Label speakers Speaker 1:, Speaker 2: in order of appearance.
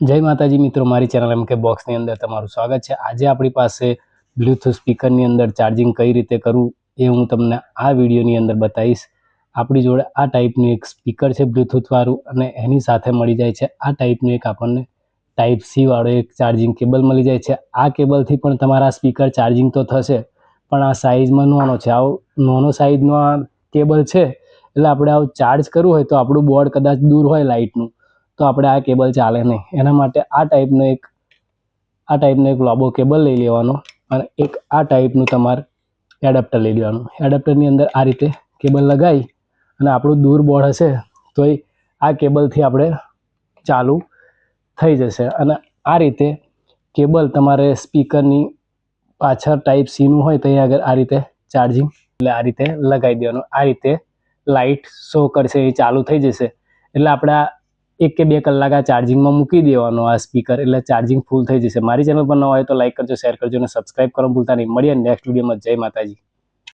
Speaker 1: જય માતાજી મિત્રો, મારી ચેનલ MK બોક્સની અંદર તમારું સ્વાગત છે। આજે આપણી પાસે બ્લૂટૂથ સ્પીકરની અંદર ચાર્જિંગ કઈ રીતે કરવું એ હું તમને આ વિડીયોની અંદર બતાવીશ। આપણી જોડે આ ટાઈપનું એક સ્પીકર છે બ્લૂટૂથ વાળું, અને એની સાથે મળી જાય છે આ ટાઈપનું એક આપણને ટાઈપ સી વાળો એક ચાર્જિંગ કેબલ મળી જાય છે। આ કેબલથી પણ તમારા સ્પીકર ચાર્જિંગ તો થશે, પણ આ સાઇઝમાં નાનો છે। આવો નાનો સાઇઝનો આ કેબલ છે, એટલે આપણે આવું ચાર્જ કરવું હોય તો આપણું બોર્ડ કદાચ દૂર હોય લાઇટનું, તો આપણે આ કેબલ ચાલે નહીં। એના માટે આ ટાઈપનો એક લાંબો કેબલ લઈ લેવાનો, અને એક આ ટાઈપનું તમારે એડપ્ટર લઈ લેવાનું। એડપ્ટરની અંદર આ રીતે કેબલ લગાવી અને આપણું દૂર બોર્ડ હશે તો આ કેબલથી આપણે ચાલુ થઈ જશે। અને આ રીતે કેબલ તમારે સ્પીકરની પાછળ ટાઈપ સીનું હોય તો અહીંયા આગળ આ રીતે ચાર્જિંગ એટલે આ રીતે લગાવી દેવાનું। આ રીતે લાઇટ શો કરશે, એ ચાલુ થઈ જશે। એટલે આપણે આ 1 કે 2 કલાક આ ચાર્જિંગમાં મૂકી દેવાનું આ સ્પીકર, એટલે ચાર્જિંગ ફૂલ થઈ જશે। મારી ચેનલ પર ન હોય તો લાઈક કરજો, શેર કરજો અને સબસ્ક્રાઈબ કરવાનું ભૂલતા નહીં। મળીએ નેક્સ્ટ વિડીયોમાં। જય માતાજી।